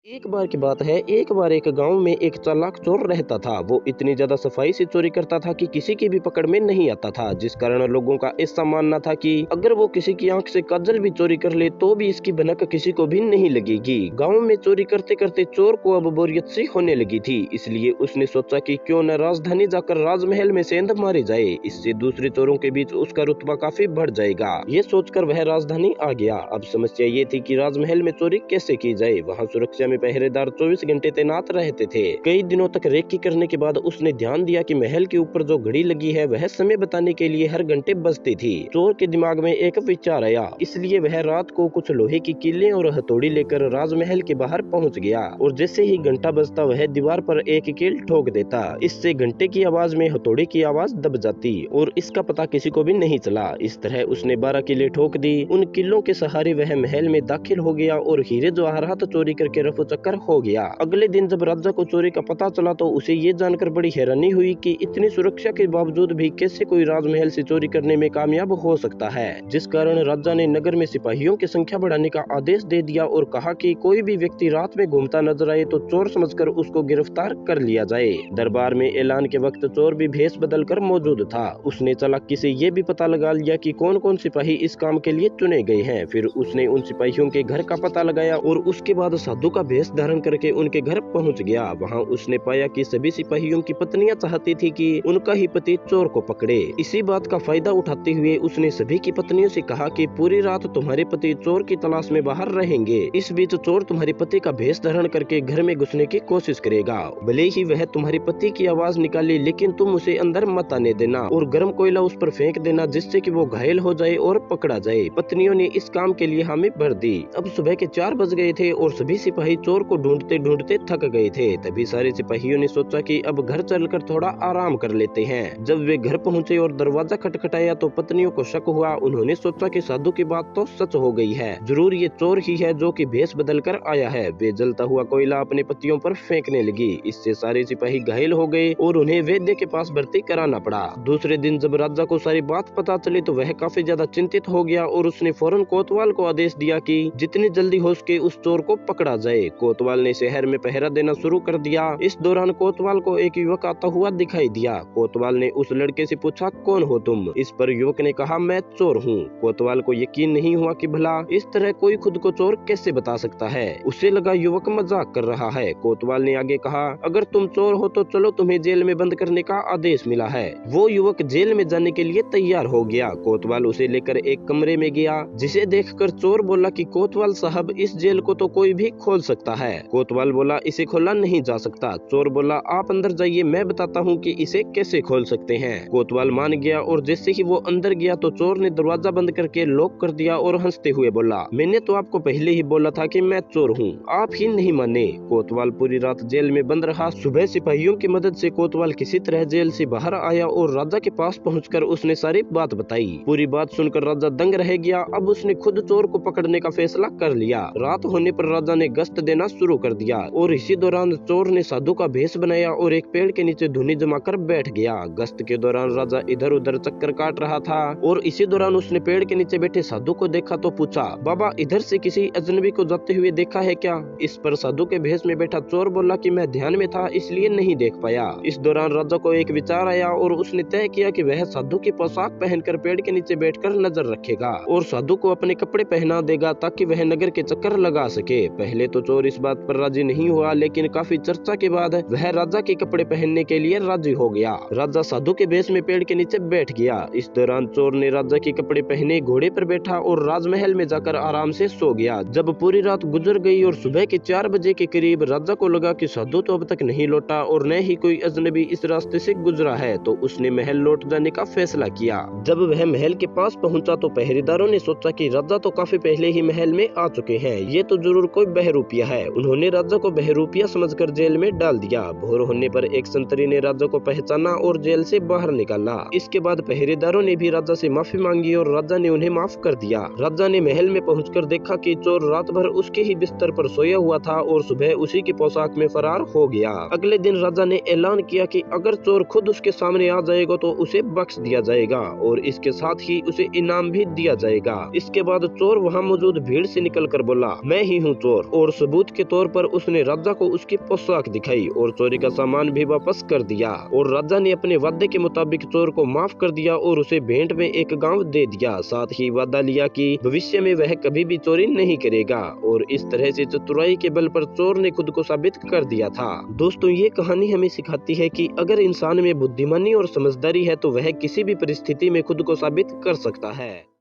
एक बार की बात है, एक बार एक गांव में एक चालाक चोर रहता था। वो इतनी ज्यादा सफाई से चोरी करता था कि किसी की भी पकड़ में नहीं आता था, जिस कारण लोगों का ऐसा मानना था कि अगर वो किसी की आंख से काजल भी चोरी कर ले तो भी इसकी भनक किसी को भी नहीं लगेगी। गांव में चोरी करते करते चोर को अब बोरियत सी होने लगी थी, इसलिए उसने सोचा कि क्यों न राजधानी जाकर राजमहल में सेंध मारी जाए। इससे दूसरे चोरों के बीच उसका रुतबा काफी बढ़ जाएगा। ये सोचकर वह राजधानी आ गया। अब समस्या ये थी कि राजमहल में चोरी कैसे की जाए। वहाँ सुरक्षा में पहरेदार 24 घंटे तैनात रहते थे। कई दिनों तक रेकी करने के बाद उसने ध्यान दिया कि महल के ऊपर जो घड़ी लगी है वह समय बताने के लिए हर घंटे बजती थी। चोर के दिमाग में एक विचार आया, इसलिए वह रात को कुछ लोहे की कीलें और हथौड़ी लेकर राजमहल के बाहर पहुंच गया और जैसे ही घंटा बजता वह दीवार पर एक कील ठोक देता। इससे घंटे की आवाज में हथौड़ी की आवाज दब जाती और इसका पता किसी को भी नहीं चला। इस तरह उसने 12 कीलें ठोक दी। उन किलों के सहारे वह महल में दाखिल हो गया और हीरे जवाहरात चोरी करके रफू चक्कर हो गया। अगले दिन जब राजा को चोरी का पता चला तो उसे ये जानकर बड़ी हैरानी हुई कि इतनी सुरक्षा के बावजूद भी कैसे कोई राजमहल से चोरी करने में कामयाब हो सकता है। जिस कारण राजा ने नगर में सिपाहियों की संख्या बढ़ाने का आदेश दे दिया और कहा कि कोई भी व्यक्ति रात में घूमता नजर आए तो चोर समझकर उसको गिरफ्तार कर लिया जाए। दरबार में ऐलान के वक्त चोर भी भेष बदल कर मौजूद था। उसने चालाकी से ये भी पता लगा लिया कि कौन कौन सिपाही इस काम के लिए चुने गए हैं। फिर उसने उन सिपाहियों के घर का पता लगाया और उसके बाद साधु का भेष धारण करके उनके घर पहुंच गया। वहां उसने पाया कि सभी सिपाहियों की पत्नियां चाहती थी कि उनका ही पति चोर को पकड़े। इसी बात का फायदा उठाते हुए उसने सभी की पत्नियों से कहा कि पूरी रात तुम्हारे पति चोर की तलाश में बाहर रहेंगे। इस बीच चोर तुम्हारे पति का भेष धारण करके घर में घुसने की कोशिश करेगा। भले ही वह तुम्हारे पति की आवाज निकाले, लेकिन तुम उसे अंदर मत आने देना और गर्म कोयला उस पर फेंक देना, जिससे कि वो घायल हो जाए और पकड़ा जाए। पत्नियों ने इस काम के लिए हामी भर दी। अब सुबह के 4 बज गए थे और सभी सिपाही चोर को ढूंढते ढूंढते थक गए थे। तभी सारे सिपाहियों ने सोचा कि अब घर चलकर थोड़ा आराम कर लेते हैं। जब वे घर पहुंचे और दरवाजा खटखटाया तो पत्नियों को शक हुआ। उन्होंने सोचा कि साधु की बात तो सच हो गई है, जरूर ये चोर ही है जो कि भेष बदल कर आया है। वे जलता हुआ कोयला अपने पतियों पर फेंकने लगी। इससे सारे सिपाही घायल हो गए और उन्हें वैद्य के पास भर्ती कराना पड़ा। दूसरे दिन जब राजा को सारी बात पता चली तो वह काफी ज्यादा चिंतित हो गया और उसने फौरन कोतवाल को आदेश दिया कि जितनी जल्दी हो सके उस चोर को पकड़ा जाए। कोतवाल ने शहर में पहरा देना शुरू कर दिया। इस दौरान कोतवाल को एक युवक आता हुआ दिखाई दिया। कोतवाल ने उस लड़के से पूछा, कौन हो तुम? इस पर युवक ने कहा, मैं चोर हूँ। कोतवाल को यकीन नहीं हुआ कि भला इस तरह कोई खुद को चोर कैसे बता सकता है। उसे लगा युवक मजाक कर रहा है। कोतवाल ने आगे कहा, अगर तुम चोर हो तो चलो, तुम्हें जेल में बंद करने का आदेश मिला है। वो युवक जेल में जाने के लिए तैयार हो गया। कोतवाल उसे लेकर एक कमरे में गया, जिसे देखकर चोर बोला कि कोतवाल साहब, इस जेल को तो कोई भी खोल सकता है। कोतवाल बोला, इसे खोला नहीं जा सकता। चोर बोला, आप अंदर जाइए, मैं बताता हूँ कि इसे कैसे खोल सकते हैं। कोतवाल मान गया और जैसे ही वो अंदर गया तो चोर ने दरवाजा बंद करके लॉक कर दिया और हंसते हुए बोला, मैंने तो आपको पहले ही बोला था कि मैं चोर हूँ, आप ही नहीं माने। कोतवाल पूरी रात जेल में बंद रहा। सुबह सिपाहियों की मदद से कोतवाल किसी तरह जेल से बाहर आया और राजा के पास पहुंचकर उसने सारी बात बताई। पूरी बात सुनकर राजा दंग रह गया। अब उसने खुद चोर को पकड़ने का फैसला कर लिया। रात होने पर राजा ने गश्त देना शुरू कर दिया और इसी दौरान चोर ने साधु का भेष बनाया और एक पेड़ के नीचे धुनी जमाकर बैठ गया। गश्त के दौरान राजा इधर उधर चक्कर काट रहा था और इसी दौरान उसने पेड़ के नीचे बैठे साधु को देखा तो पूछा, बाबा, इधर से किसी अजनबी को जाते हुए देखा है क्या? इस पर साधु के भेष में बैठा चोर बोला कि मैं ध्यान में था इसलिए नहीं देख पाया। इस दौरान राजा को एक विचार आया और उसने तय किया कि वह साधु की पोशाक पहनकर पेड़ के नीचे बैठकर नजर रखेगा और साधु को अपने कपड़े पहना देगा ताकि वह नगर के चक्कर लगा सके। पहले तो चोर इस बात पर राजी नहीं हुआ, लेकिन काफी चर्चा के बाद वह राजा के कपड़े पहनने के लिए राजी हो गया। राजा साधु के भेष में पेड़ के नीचे बैठ गया। इस दौरान चोर ने राजा के कपड़े पहने घोड़े पर बैठा और राजमहल में जाकर आराम से सो गया। जब पूरी रात गुजर गई और सुबह के 4 बजे के करीब राजा को लगा कि साधु तो अब तक नहीं लौटा और न ही कोई अजनबी इस रास्ते से गुजरा है, तो उसने महल लौट जाने का फैसला किया। जब वह महल के पास पहुंचा तो पहरेदारों ने सोचा कि राजा तो काफी पहले ही महल में आ चुके हैं, ये तो जरूर कोई बहरूपिया है। उन्होंने राजा को बहरूपिया समझकर जेल में डाल दिया। भोर होने पर एक संतरी ने राजा को पहचाना और जेल से बाहर निकाला। इसके बाद पहरेदारों ने भी राजा से माफी मांगी और राजा ने उन्हें माफ कर दिया। राजा ने महल में पहुंचकर देखा कि चोर रात भर उसके ही बिस्तर पर सोया हुआ था और सुबह उसी की पोशाक में फरार हो गया। अगले दिन राजा ने ऐलान किया कि अगर चोर खुद उसके सामने आ जाएगा तो उसे बख्श दिया जाएगा और इसके साथ ही उसे इनाम भी दिया जाएगा। इसके बाद चोर वहाँ मौजूद भीड़ से निकलकर बोला, मैं ही हूँ चोर, और सबूत सबूत के तौर पर उसने राजा को उसकी पोशाक दिखाई और चोरी का सामान भी वापस कर दिया और राजा ने अपने वादे के मुताबिक चोर को माफ कर दिया और उसे भेंट में एक गांव दे दिया। साथ ही वादा लिया कि भविष्य में वह कभी भी चोरी नहीं करेगा और इस तरह से चतुराई के बल पर चोर ने खुद को साबित कर दिया था। दोस्तों, ये कहानी हमें सिखाती है कि अगर इंसान में बुद्धिमानी और समझदारी है तो वह किसी भी परिस्थिति में खुद को साबित कर सकता है।